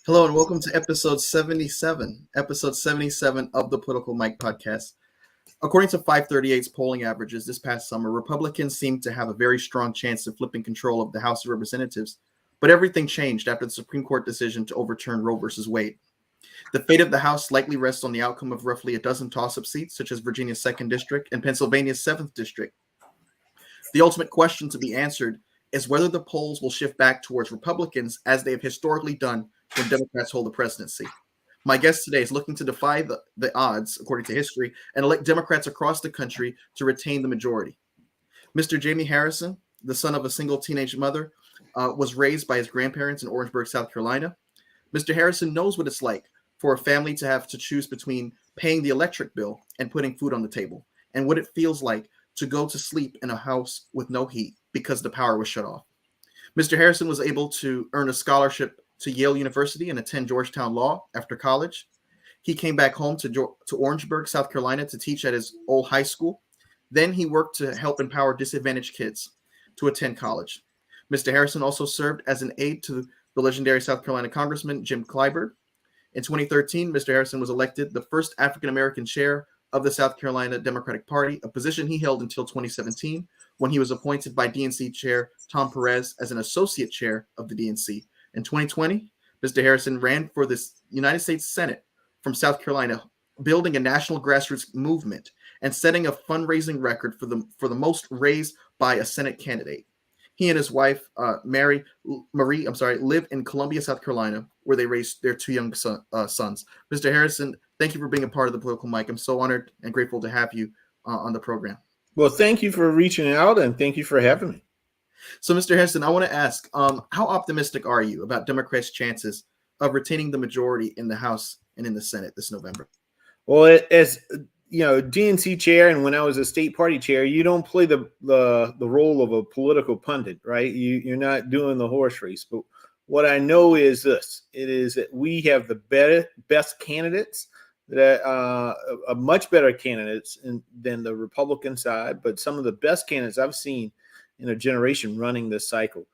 Hello and welcome to episode 77 of the Political Mike podcast. According to 538's polling averages this past summer, Republicans seemed to have a very strong chance of flipping control of the House of Representatives, but everything changed after the Supreme Court decision to overturn Roe v. Wade. The fate of the House likely rests on the outcome of roughly a dozen toss-up seats, such as Virginia's 2nd District and Pennsylvania's 7th District. The ultimate question to be answered is whether the polls will shift back towards Republicans as they have historically done when Democrats hold the presidency. My guest today is looking to defy the odds, according to history, and elect Democrats across the country to retain the majority. Mr. Jamie Harrison, the son of a single teenage mother, was raised by his grandparents in Orangeburg, South Carolina. Mr. Harrison knows what it's like for a family to have to choose between paying the electric bill and putting food on the table, and what it feels like to go to sleep in a house with no heat because the power was shut off. Mr. Harrison was able to earn a scholarship to Yale University and attend Georgetown Law after college. He came back home to Orangeburg, South Carolina to teach at his old high school. Then he worked to help empower disadvantaged kids to attend college. Mr. Harrison also served as an aide to the legendary South Carolina Congressman Jim Clyburn. In 2013, Mr. Harrison was elected the first African-American chair of the South Carolina Democratic Party, a position he held until 2017, when he was appointed by DNC Chair Tom Perez as an associate chair of the DNC. In 2020, Mr. Harrison ran for the United States Senate from South Carolina, building a national grassroots movement and setting a fundraising record for the most raised by a Senate candidate. He and his wife, Marie, live in Columbia, South Carolina, where they raised their two young sons. Mr. Harrison, thank you for being a part of the Political Mic. I'm so honored and grateful to have you on the program. Well, thank you for reaching out, and thank you for having me. So, Mr. Harrison, I want to ask, how optimistic are you about Democrats' chances of retaining the majority in the House and in the Senate this November? Well, as you know, DNC chair, and when I was a state party chair, you don't play the role of a political pundit, right? You're not doing the horse race. But what I know is this: it is that we have the best candidates, that are much better candidates than the Republican side, but some of the best candidates I've seen in a generation running this cycle.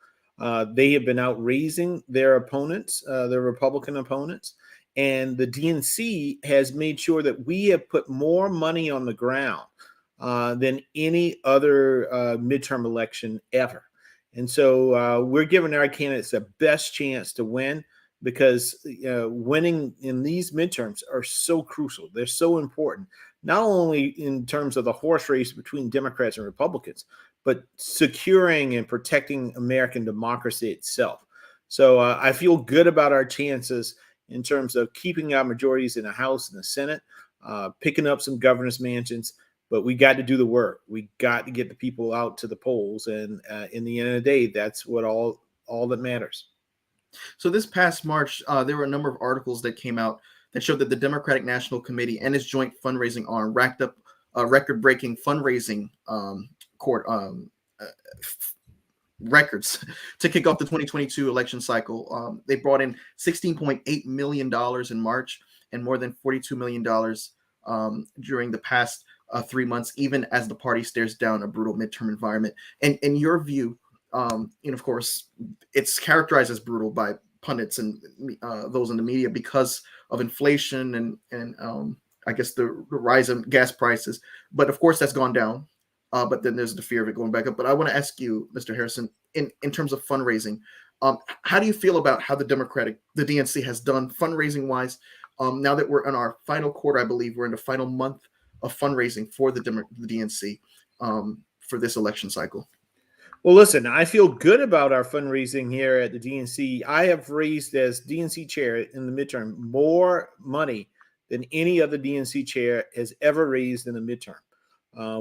They have been out raising their opponents, their Republican opponents. And the DNC has made sure that we have put more money on the ground than any other midterm election ever. And so we're giving our candidates the best chance to win, because winning in these midterms are so crucial. They're so important, not only in terms of the horse race between Democrats and Republicans, but securing and protecting American democracy itself. So I feel good about our chances in terms of keeping our majorities in the House and the Senate, picking up some governor's mansions, but we got to do the work. We got to get the people out to the polls, and in the end of the day, that's what all that matters. So this past March, there were a number of articles that came out that showed that the Democratic National Committee and its joint fundraising arm racked up record-breaking fundraising records to kick off the 2022 election cycle. They brought in $16.8 million in March and more than $42 million during the past 3 months, even as the party stares down a brutal midterm environment. And in your view, of course, it's characterized as brutal by pundits and those in the media because of inflation and I guess the rise in gas prices. But of course, that's gone down. But then there's the fear of it going back up. But I want to ask you, Mr. Harrison, in terms of fundraising, how do you feel about how the DNC has done fundraising-wise? Now that we're in our final quarter, I believe we're in the final month of fundraising for the DNC for this election cycle. Well, listen, I feel good about our fundraising here at the DNC. I have raised, as DNC chair in the midterm, more money than any other DNC chair has ever raised in the midterm.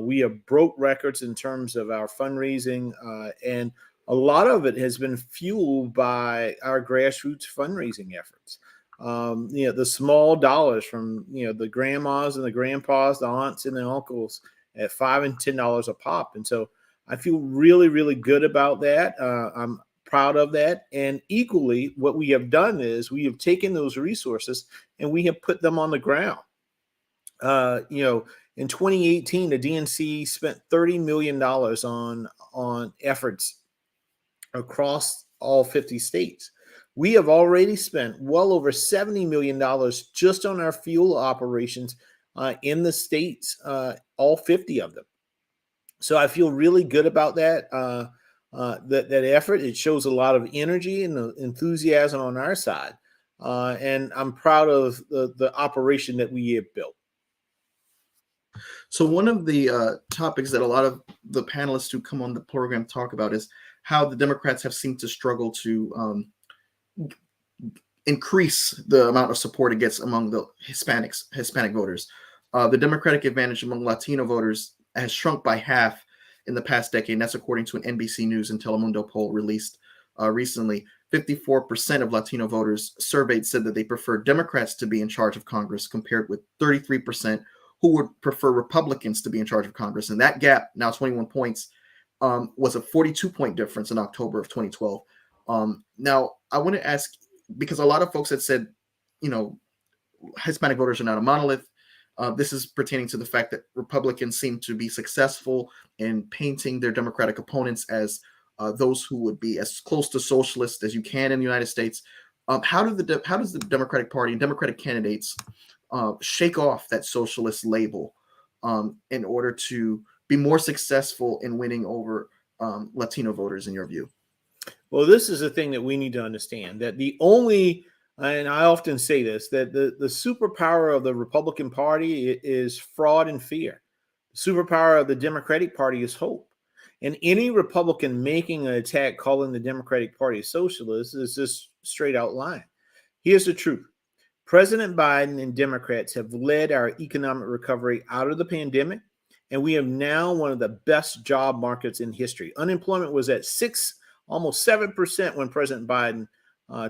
We have broke records in terms of our fundraising, and a lot of it has been fueled by our grassroots fundraising efforts. The small dollars from the grandmas and the grandpas, the aunts and the uncles at $5 and $10 a pop, and so I feel really, really good about that. I'm proud of that. And equally, what we have done is we have taken those resources and we have put them on the ground. In 2018, the DNC spent $30 million on efforts across all 50 states. We have already spent well over $70 million just on our fuel operations in the states, all 50 of them. So I feel really good about that. That effort. It shows a lot of energy and enthusiasm on our side, and I'm proud of the operation that we have built. So one of the topics that a lot of the panelists who come on the program talk about is how the Democrats have seemed to struggle to increase the amount of support it gets among the Hispanic voters. The Democratic advantage among Latino voters has shrunk by half in the past decade, and that's according to an NBC News and Telemundo poll released recently. 54% of Latino voters surveyed said that they prefer Democrats to be in charge of Congress, compared with 33% who would prefer Republicans to be in charge of Congress. And that gap, now 21 points, was a 42-point difference in October of 2012. Now, I want to ask, because a lot of folks had said, Hispanic voters are not a monolith. This is pertaining to the fact that Republicans seem to be successful in painting their Democratic opponents as those who would be as close to socialist as you can in the United States. How does the Democratic Party and Democratic candidates shake off that socialist label in order to be more successful in winning over Latino voters, in your view? Well, this is the thing that we need to understand, that the only, and I often say this, that the superpower of the Republican Party is fraud and fear. The superpower of the Democratic Party is hope. And any Republican making an attack calling the Democratic Party socialist is just straight out lying. Here's the truth. President Biden and Democrats have led our economic recovery out of the pandemic, and we have now one of the best job markets in history. Unemployment was at almost 7% when President Biden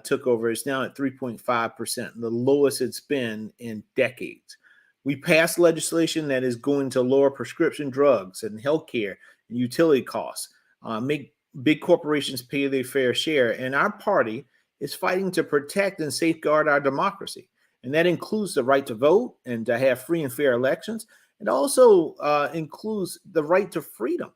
took over. It's now at 3.5%, the lowest it's been in decades. We passed legislation that is going to lower prescription drugs and healthcare and utility costs, make big corporations pay their fair share. And our party is fighting to protect and safeguard our democracy. And that includes the right to vote and to have free and fair elections. It also includes the right to freedom,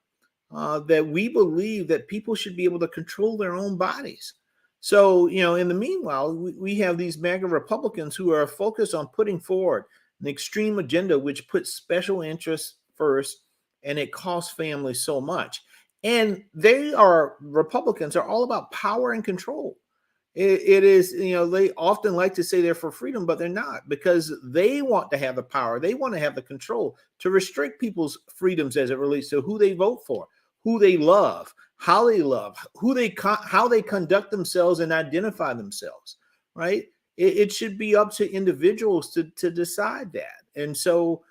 that we believe that people should be able to control their own bodies. So, in the meanwhile, we have these MAGA Republicans who are focused on putting forward an extreme agenda which puts special interests first, and it costs families so much. And Republicans are all about power and control. It is, they often like to say they're for freedom, but they're not, because they want to have the power. They want to have the control to restrict people's freedoms as it relates to who they vote for, who they love, how they conduct themselves and identify themselves, right? It should be up to individuals to decide that. And so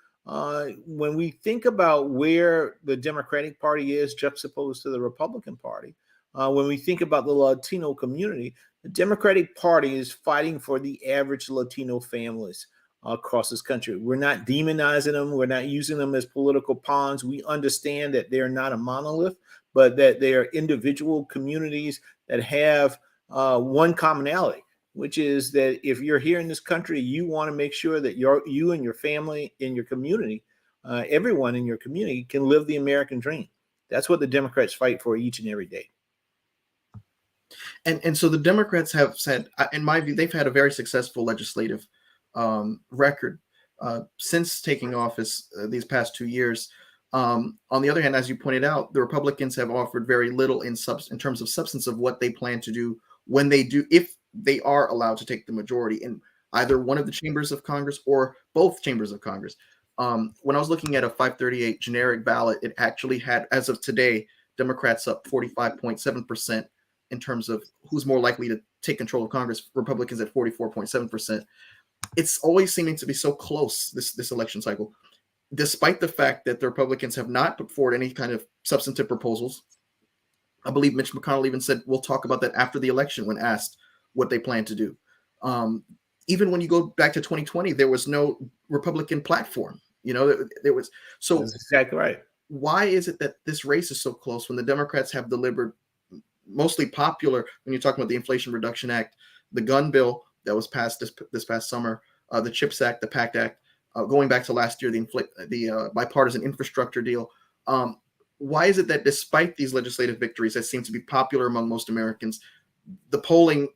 when we think about where the Democratic Party is juxtaposed to the Republican Party, when we think about the Latino community, the Democratic Party is fighting for the average Latino families across this country. We're not demonizing them. We're not using them as political pawns. We understand that they're not a monolith, but that they are individual communities that have one commonality, which is that if you're here in this country, you want to make sure that you and your family in your community, everyone in your community can live the American dream. That's what the Democrats fight for each and every day. And so the Democrats have said, in my view, they've had a very successful legislative record since taking office these past 2 years. On the other hand, as you pointed out, the Republicans have offered very little in terms of substance of what they plan to do when they do, if they are allowed to take the majority in either one of the chambers of Congress or both chambers of Congress. When I was looking at a 538 generic ballot, it actually had, as of today, Democrats up 45.7% in terms of who's more likely to take control of Congress, Republicans at 44.7%. It's always seeming to be so close this election cycle, despite the fact that the Republicans have not put forward any kind of substantive proposals. I believe Mitch McConnell even said, we'll talk about that after the election when asked what they plan to do. Even when you go back to 2020, there was no Republican platform. There was. So that's exactly right. Why is it that this race is so close when the Democrats have delivered mostly popular, when you're talking about the Inflation Reduction Act, the gun bill that was passed this past summer, the CHIPS Act, the PACT Act, going back to last year, the bipartisan infrastructure deal. Why is it that despite these legislative victories that seem to be popular among most Americans, the polling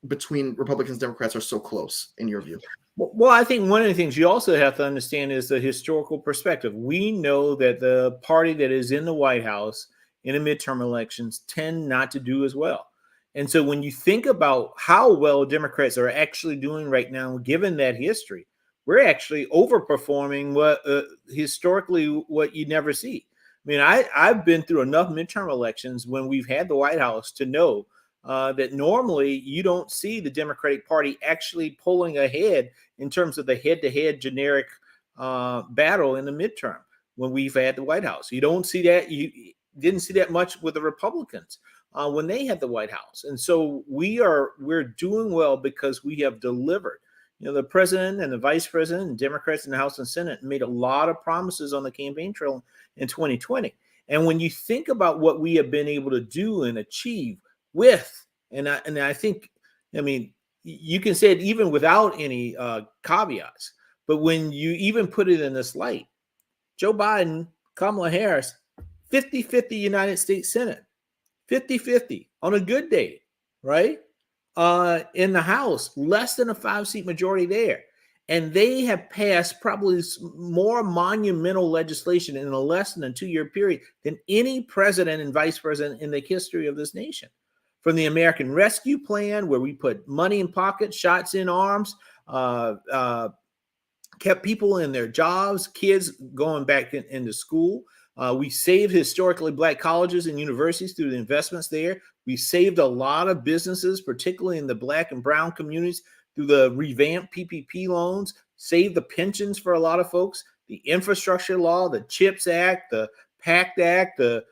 between Republicans and Democrats are so close in your view? Well, I think one of the things you also have to understand is the historical perspective. We know that the party that is in the White House in the midterm elections tend not to do as well. And so when you think about how well Democrats are actually doing right now, given that history, we're actually overperforming what historically what you never see. I mean, I've been through enough midterm elections when we've had the White House to know that normally you don't see the Democratic Party actually pulling ahead in terms of the head-to-head generic battle in the midterm when we've had the White House. You don't see that. You didn't see that much with the Republicans when they had the White House. And so we're doing well because we have delivered. You know, the president and the vice president and Democrats in the House and Senate made a lot of promises on the campaign trail in 2020. And when you think about what we have been able to do and achieve with, and I think, I mean, you can say it even without any caveats, but when you even put it in this light, Joe Biden, Kamala Harris, 50-50 United States Senate, 50-50 on a good day, right? In the House, less than a 5-seat majority there. And they have passed probably more monumental legislation in a less than a 2-year period than any president and vice president in the history of this nation. From the American Rescue Plan, where we put money in pockets, shots in arms, kept people in their jobs, kids going back into school. We saved historically Black colleges and universities through the investments there. We saved a lot of businesses, particularly in the Black and brown communities, through the revamped PPP loans, saved the pensions for a lot of folks, the infrastructure law, the CHIPS Act, the PACT Act, the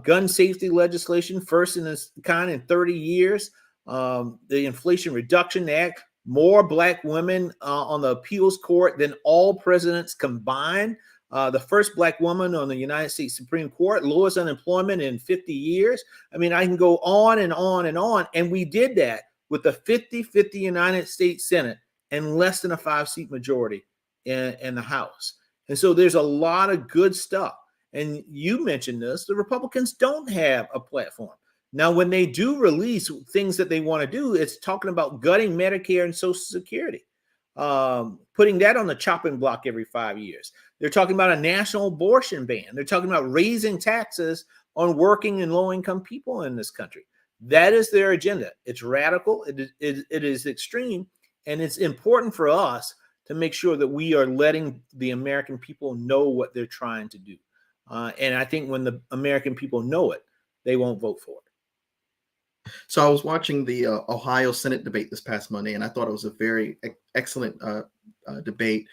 gun safety legislation, first in its kind in 30 years, the Inflation Reduction Act, more Black women on the appeals court than all presidents combined. The first Black woman on the United States Supreme Court, lowest unemployment in 50 years. I mean, I can go on and on and on. And we did that with the 50-50 United States Senate and less than a 5-seat majority in the House. And so there's a lot of good stuff. And you mentioned this, the Republicans don't have a platform. Now, when they do release things that they want to do, it's talking about gutting Medicare and Social Security, putting that on the chopping block every 5 years. They're talking about a national abortion ban. They're talking about raising taxes on working and low-income people in this country. That is their agenda. It's radical. It is extreme. And it's important for us to make sure that we are letting the American people know what they're trying to do. And I think when the American people know it, they won't vote for it. So I was watching the Ohio Senate debate this past Monday, and I thought it was a very excellent debate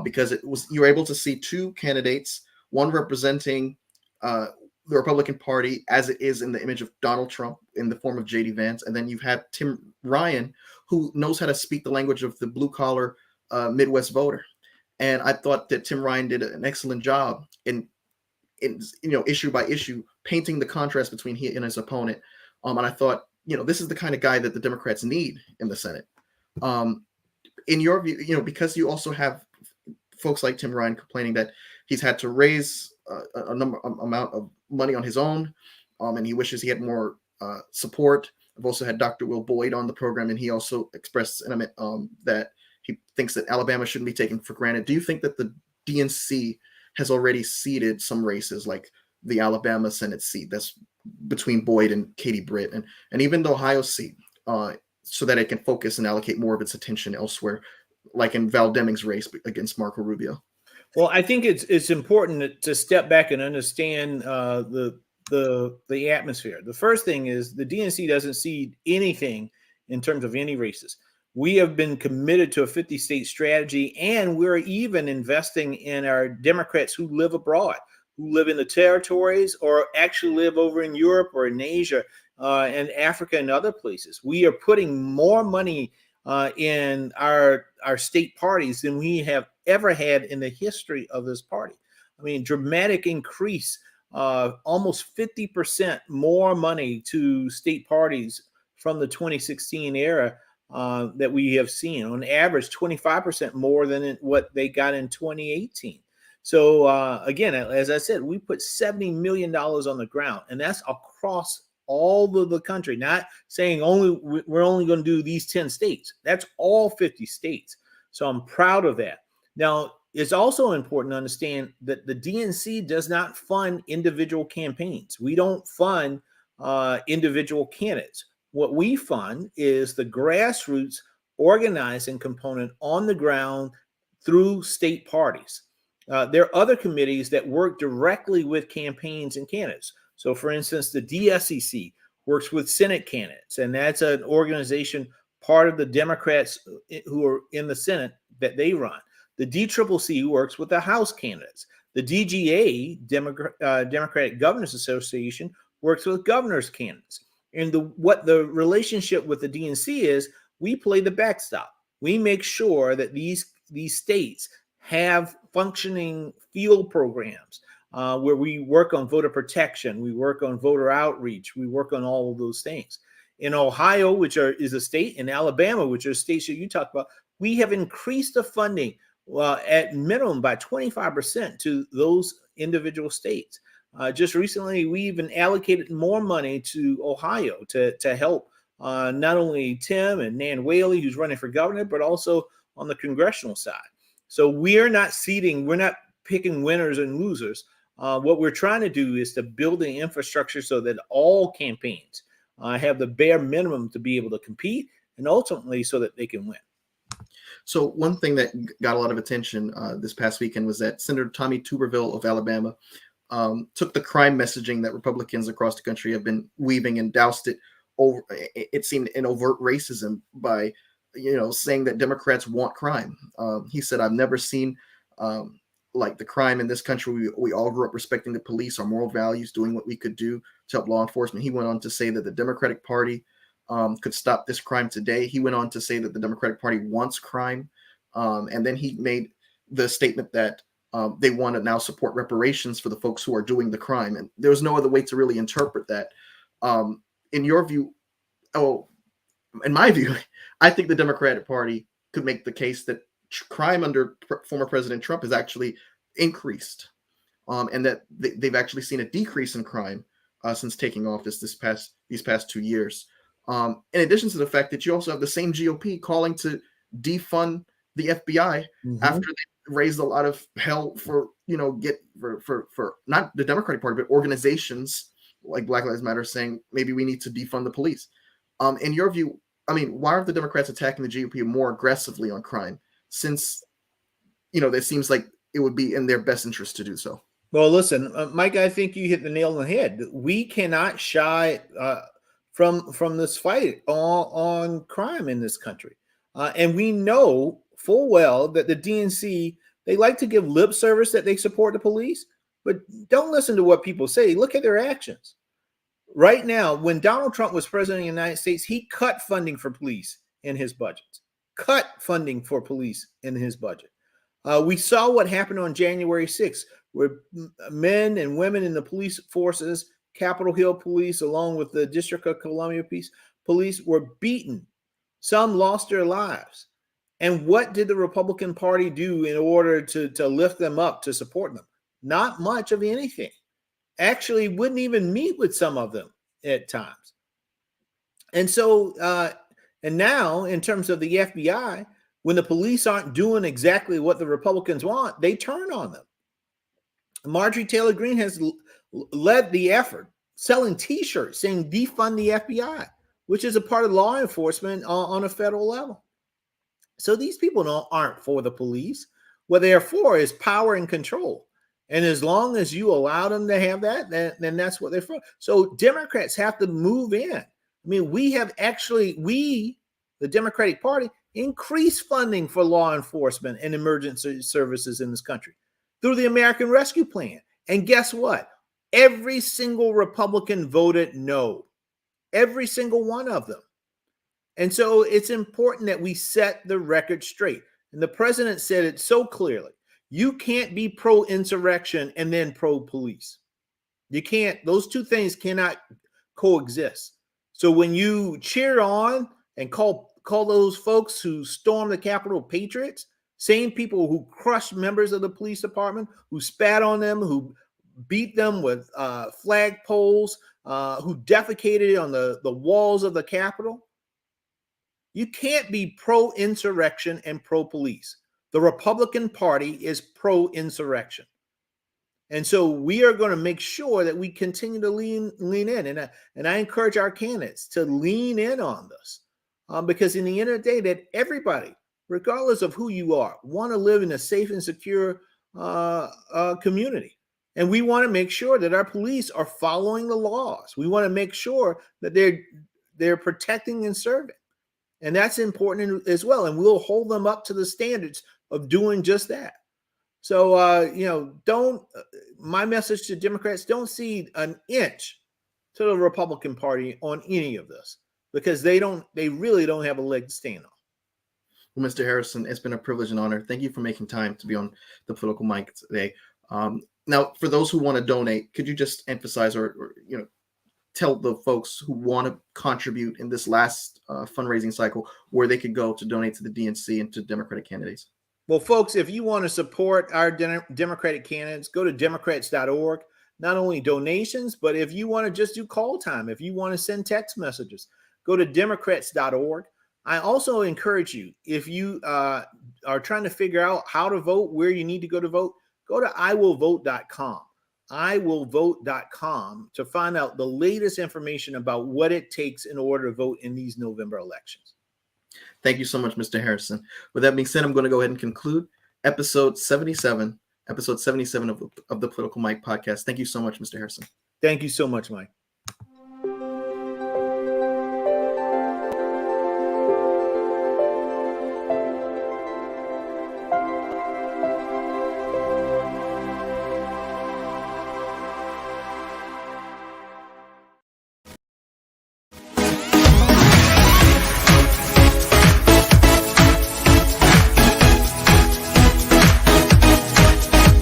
because you were able to see two candidates, one representing the Republican Party as it is in the image of Donald Trump in the form of J.D. Vance, and then you've had Tim Ryan, who knows how to speak the language of the blue-collar Midwest voter. And I thought that Tim Ryan did an excellent job in issue by issue, painting the contrast between he and his opponent. And I thought, this is the kind of guy that the Democrats need in the Senate. In your view, because you also have folks like Tim Ryan complaining that he's had to raise amount of money on his own, and he wishes he had more support. I've also had Dr. Will Boyd on the program, and he also expressed sentiment that he thinks that Alabama shouldn't be taken for granted. Do you think that the DNC has already seeded some races, like the Alabama Senate seat that's between Boyd and Katie Britt, and even the Ohio seat, so that it can focus and allocate more of its attention elsewhere, like in Val Deming's race against Marco Rubio? Well, I think it's important to step back and understand the atmosphere. The first thing is the DNC doesn't seed anything in terms of any races. We have been committed to a 50-state strategy, and we're even investing in our Democrats who live abroad, who live in the territories or actually live over in Europe or in Asia and Africa and other places. We are putting more money in our state parties than we have ever had in the history of this party. I mean, dramatic increase, almost 50% more money to state parties from the 2016 era that we have seen. On average, 25% more than what they got in 2018. So again, as I said, we put $70 million on the ground, and that's across all of the country, not saying we're only going to do these 10 states. That's all 50 states. So I'm proud of that. Now, it's also important to understand that the DNC does not fund individual campaigns. We don't fund individual candidates. What we fund is the grassroots organizing component on the ground through state parties. There are other committees that work directly with campaigns and candidates. So, for instance, the DSCC works with Senate candidates, and that's an organization part of the Democrats who are in the Senate that they run. The DCCC works with the House candidates. The DGA, Democratic Governors Association, works with governors candidates. And what the relationship with the DNC is, we play the backstop. We make sure that these states have functioning field programs where we work on voter protection, we work on voter outreach, we work on all of those things. In Ohio, which is a state, and Alabama, which are states that you talked about, we have increased the funding at minimum by 25% to those individual states. Just recently, we even allocated more money to Ohio to help not only Tim and Nan Whaley, who's running for governor, but also on the congressional side. So we're not picking winners and losers. What we're trying to do is to build the infrastructure so that all campaigns have the bare minimum to be able to compete, and ultimately so that they can win. So one thing that got a lot of attention this past weekend was that Senator Tommy Tuberville of Alabama took the crime messaging that Republicans across the country have been weaving and doused it over. It seemed in overt racism by, saying that Democrats want crime. He said, "I've never seen like the crime in this country. We all grew up respecting the police, our moral values, doing what we could do to help law enforcement." He went on to say that the Democratic Party could stop this crime today. He went on to say that the Democratic Party wants crime. And then he made the statement that they want to now support reparations for the folks who are doing the crime. And there was no other way to really interpret that. In your view, in my view, I think the Democratic Party could make the case that crime under former President Trump has actually increased, and that they've actually seen a decrease in crime since taking office these past 2 years. In addition to the fact that you also have the same GOP calling to defund the FBI after they raised a lot of hell for not the Democratic Party, but organizations like Black Lives Matter saying maybe we need to defund the police. In your view, why aren't the Democrats attacking the GOP more aggressively on crime, since it seems like it would be in their best interest to do so? Well, listen, Mike, I think you hit the nail on the head. We cannot shy from this fight on crime in this country. And we know full well that the DNC, they like to give lip service that they support the police, but don't listen to what people say. Look at their actions. Right now, when Donald Trump was president of the United States, he cut funding for police in his budgets. Cut funding for police in his budget. We saw what happened on January 6th, where men and women in the police forces, Capitol Hill Police, along with the District of Columbia Police, were beaten. Some lost their lives. And what did the Republican Party do in order to lift them up, to support them? Not much of anything. Actually, wouldn't even meet with some of them at times. And so, and now, in terms of the FBI, when the police aren't doing exactly what the Republicans want, they turn on them. Marjorie Taylor Greene has led the effort, selling T-shirts saying defund the FBI, which is a part of law enforcement on a federal level. So these people aren't for the police. What they are for is power and control. And as long as you allow them to have that, then that's what they're for. So Democrats have to move in. We have actually, the Democratic Party, increased funding for law enforcement and emergency services in this country through the American Rescue Plan. And guess what? Every single Republican voted no. Every single one of them. And so it's important that we set the record straight. And the president said it so clearly. You can't be pro-insurrection and then pro-police. You can't. Those two things cannot coexist. So when you cheer on and call those folks who stormed the Capitol patriots, same people who crushed members of the police department, who spat on them, who beat them with flag poles, who defecated on the walls of the Capitol. You can't be pro-insurrection and pro-police. The Republican Party is pro-insurrection. And so we are going to make sure that we continue to lean in. And I encourage our candidates to lean in on this. Because in the end of the day, that everybody, regardless of who you are, want to live in a safe and secure community. And we want to make sure that our police are following the laws. We want to make sure that they're protecting and serving. And that's important as well. And we'll hold them up to the standards of doing just that. So, my message to Democrats, don't cede an inch to the Republican Party on any of this, because they really don't have a leg to stand on. Well, Mr. Harrison, it's been a privilege and honor. Thank you for making time to be on the Political Mic today. Now, for those who want to donate, could you just emphasize or tell the folks who want to contribute in this last fundraising cycle where they could go to donate to the DNC and to Democratic candidates? Well, folks, if you want to support our Democratic candidates, go to Democrats.org. Not only donations, but if you want to just do call time, if you want to send text messages, go to Democrats.org. I also encourage you, if you are trying to figure out how to vote, where you need to go to iwillvote.com. iwillvote.com to find out the latest information about what it takes in order to vote in these November elections. Thank you so much, Mr. Harrison. With that being said, I'm going to go ahead and conclude episode 77 of the Political Mic podcast. Thank you so much, Mr. Harrison. Thank you so much, Mike.